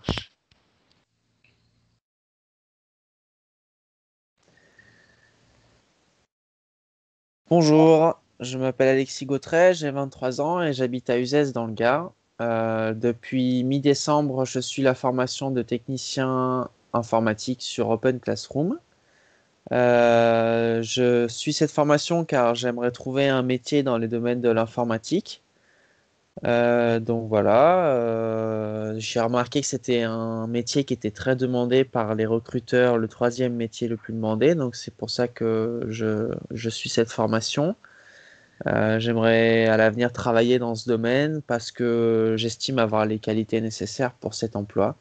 marche. Bonjour, je m'appelle Alexis Gautret, j'ai 23 ans et j'habite à Uzès dans le Gard. Depuis mi-décembre, je suis la formation de technicien informatique sur Open Classroom. Je suis cette formation car j'aimerais trouver un métier dans les domaines de l'informatique. Donc voilà, j'ai remarqué que c'était un métier qui était très demandé par les recruteurs, le troisième métier le plus demandé. Donc c'est pour ça que je suis cette formation. J'aimerais à l'avenir travailler dans ce domaine parce que j'estime avoir les qualités nécessaires pour cet emploi.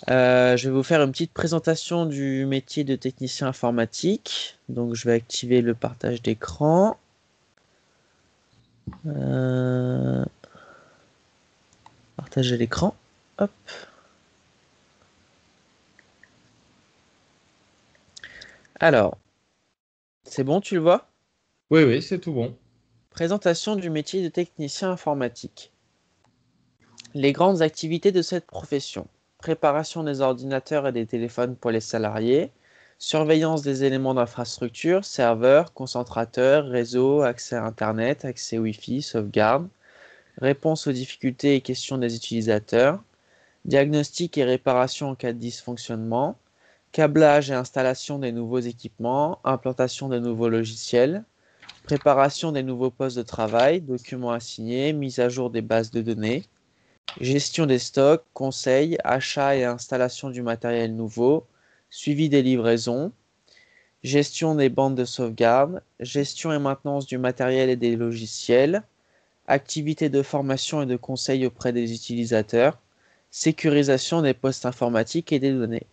Je vais vous faire une petite présentation du métier de technicien informatique. Donc, je vais activer le partage d'écran. Euh, Partager l'écran. Hop. Alors, c'est bon, tu le vois? Oui, oui, c'est tout bon. Présentation du métier de technicien informatique. Les grandes activités de cette profession. Préparation des ordinateurs et des téléphones pour les salariés. Surveillance des éléments d'infrastructure, serveurs, concentrateurs, réseaux, accès à Internet, accès Wi-Fi, sauvegarde. Réponse aux difficultés et questions des utilisateurs. Diagnostic et réparation en cas de dysfonctionnement. Câblage et installation des nouveaux équipements. Implantation de nouveaux logiciels. Préparation des nouveaux postes de travail. Documents à signer. Mise à jour des bases de données. Gestion des stocks, conseils, achat et installation du matériel nouveau, suivi des livraisons, gestion des bandes de sauvegarde, gestion et maintenance du matériel et des logiciels, activités de formation et de conseil auprès des utilisateurs, sécurisation des postes informatiques et des données.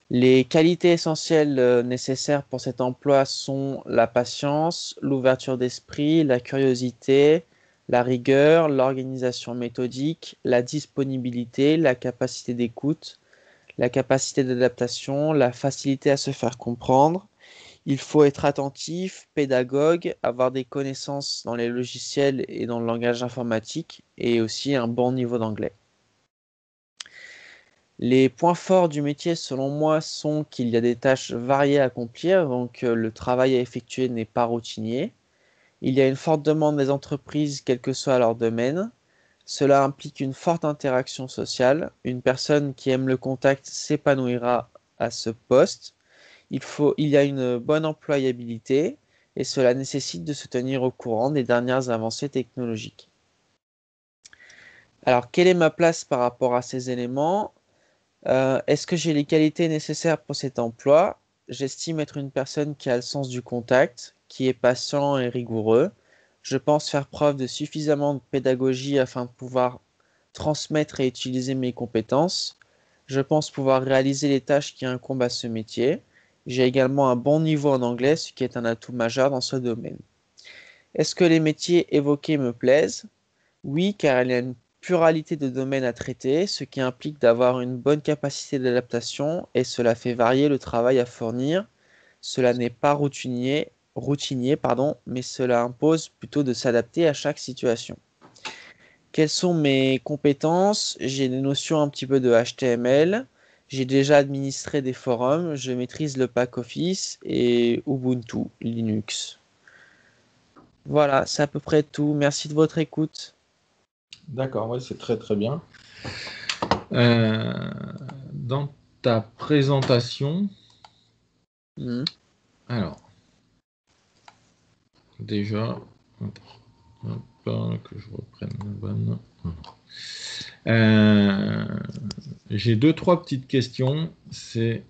Les qualités essentielles nécessaires pour cet emploi sont la patience, l'ouverture d'esprit, la curiosité, la rigueur, l'organisation méthodique, la disponibilité, la capacité d'écoute, la capacité d'adaptation, la facilité à se faire comprendre. Il faut être attentif, pédagogue, avoir des connaissances dans les logiciels et dans le langage informatique et aussi un bon niveau d'anglais. Les points forts du métier, selon moi, sont qu'il y a des tâches variées à accomplir, donc le travail à effectuer n'est pas routinier. Il y a une forte demande des entreprises, quel que soit leur domaine. Cela implique une forte interaction sociale. Une personne qui aime le contact s'épanouira à ce poste. Il y a une bonne employabilité et cela nécessite de se tenir au courant des dernières avancées technologiques. Alors, quelle est ma place par rapport à ces éléments? Est-ce que j'ai les qualités nécessaires pour cet emploi? J'estime être une personne qui a le sens du contact, qui est patient et rigoureux. Je pense faire preuve de suffisamment de pédagogie afin de pouvoir transmettre et utiliser mes compétences. Je pense pouvoir réaliser les tâches qui incombent à ce métier. J'ai également un bon niveau en anglais, ce qui est un atout majeur dans ce domaine. Est-ce que les métiers évoqués me plaisent? Oui, car il y a une pluralité de domaines à traiter, ce qui implique d'avoir une bonne capacité d'adaptation et cela fait varier le travail à fournir. Cela n'est pas routinier, mais cela impose plutôt de s'adapter à chaque situation. Quelles sont mes compétences? J'ai des notions un petit peu de HTML. J'ai déjà administré des forums. Je maîtrise le pack Office et Ubuntu Linux. Voilà, c'est à peu près tout. Merci de votre écoute. D'accord, ouais, c'est très très bien. Euh, dans ta présentation, Mhm. alors, déjà, hop, là, que je reprenne la bonne. Euh, j'ai deux, trois petites questions. C'est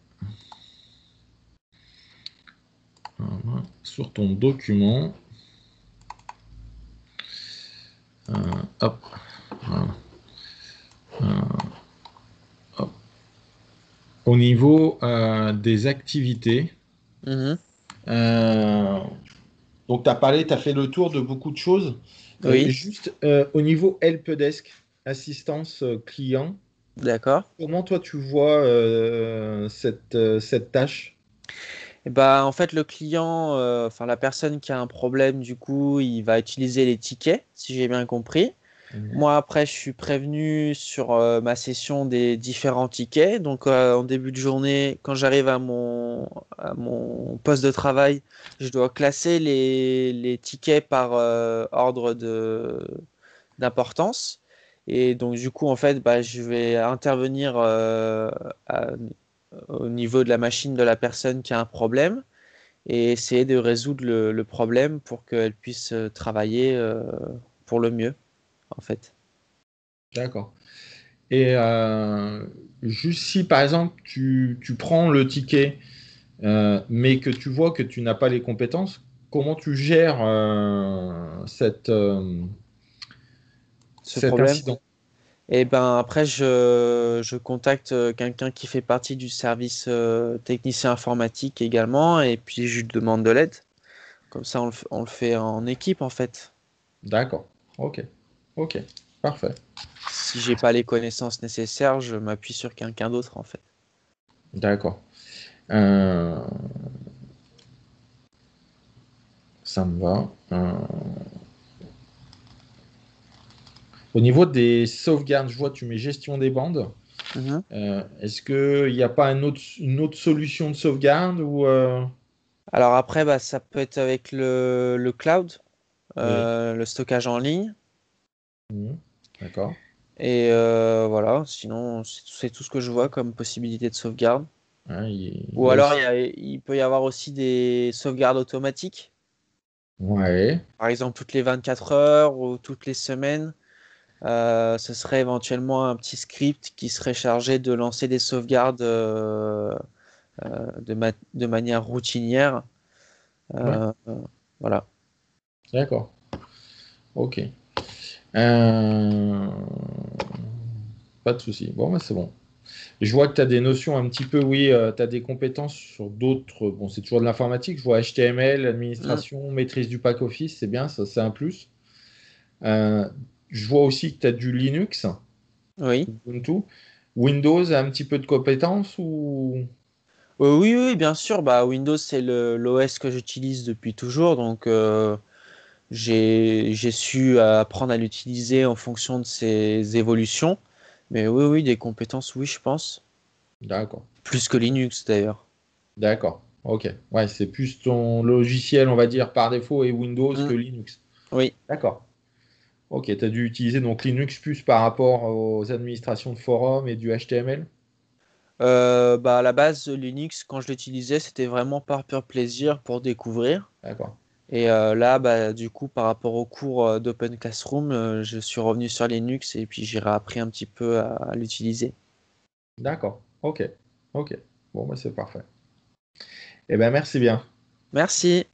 voilà, sur ton document. Hop, voilà, hop. Au niveau des activités, Mhm. euh, donc tu as parlé, tu as fait le tour de beaucoup de choses. Oui, Juste au niveau helpdesk, assistance client, d'accord. comment toi tu vois cette tâche? Et bah, en fait, le client, enfin la personne qui a un problème, du coup, il va utiliser les tickets, si j'ai bien compris. Mhm. Moi, après, je suis prévenu sur ma session des différents tickets. Donc, en début de journée, quand j'arrive à mon poste de travail, je dois classer les tickets par ordre d'importance. Et donc, du coup, en fait, bah, je vais intervenir au niveau de la machine de la personne qui a un problème et essayer de résoudre le problème pour qu'elle puisse travailler pour le mieux, en fait. D'accord. Et juste si, par exemple, tu prends le ticket, mais que tu vois que tu n'as pas les compétences, comment tu gères Ce cet problème. incident? Et ben après, je contacte quelqu'un qui fait partie du service technicien informatique également, et puis je lui demande de l'aide. Comme ça, on le fait en équipe, en fait. D'accord. Ok. Ok. Parfait. Si j'ai pas les connaissances nécessaires, je m'appuie sur quelqu'un d'autre, en fait. D'accord. Euh, Ça me va. Au niveau des sauvegardes, je vois, tu mets gestion des bandes. Mhm. Est-ce qu'il n'y a pas une autre solution de sauvegarde ou Alors après, bah, ça peut être avec le cloud, Oui. le stockage en ligne. Mhm. D'accord. Et voilà, sinon, c'est tout ce que je vois comme possibilité de sauvegarde. Hein, il Ou y a alors, aussi. il peut y avoir aussi des sauvegardes automatiques. Ouais. Par exemple, toutes les 24 heures ou toutes les semaines, ce serait éventuellement un petit script qui serait chargé de lancer des sauvegardes de manière routinière. Ouais. Euh, voilà. D'accord. Ok. Euh, Pas de souci. Bon, bah, c'est bon. Je vois que tu as des notions un petit peu, oui, tu as des compétences sur d'autres. Bon, c'est toujours de l'informatique. Je vois HTML, Mm. administration, maîtrise du pack Office, c'est bien, ça, c'est un plus. Euh, je vois aussi que tu as du Linux, Oui. Ubuntu. Windows a un petit peu de compétences ou. Oui, oui, bien sûr. Bah, Windows, c'est l'OS que j'utilise depuis toujours. Donc, j'ai su apprendre à l'utiliser en fonction de ses évolutions. Mais oui, oui, des compétences, oui, je pense. D'accord. Plus que Linux, d'ailleurs. D'accord. Ok. Ouais, c'est plus ton logiciel, on va dire, par défaut et Windows que Mm. Linux. Oui. D'accord. Ok, tu as dû utiliser donc Linux plus par rapport aux administrations de forums et du HTML? Bah, à la base, Linux, quand je l'utilisais, c'était vraiment par pur plaisir pour découvrir. D'accord. Et là, bah, du coup, par rapport au cours d'Open Classroom, je suis revenu sur Linux et puis j'ai réappris un petit peu à l'utiliser. D'accord. Ok. Ok. Bon, bah, c'est parfait. Eh bien, merci bien. Merci.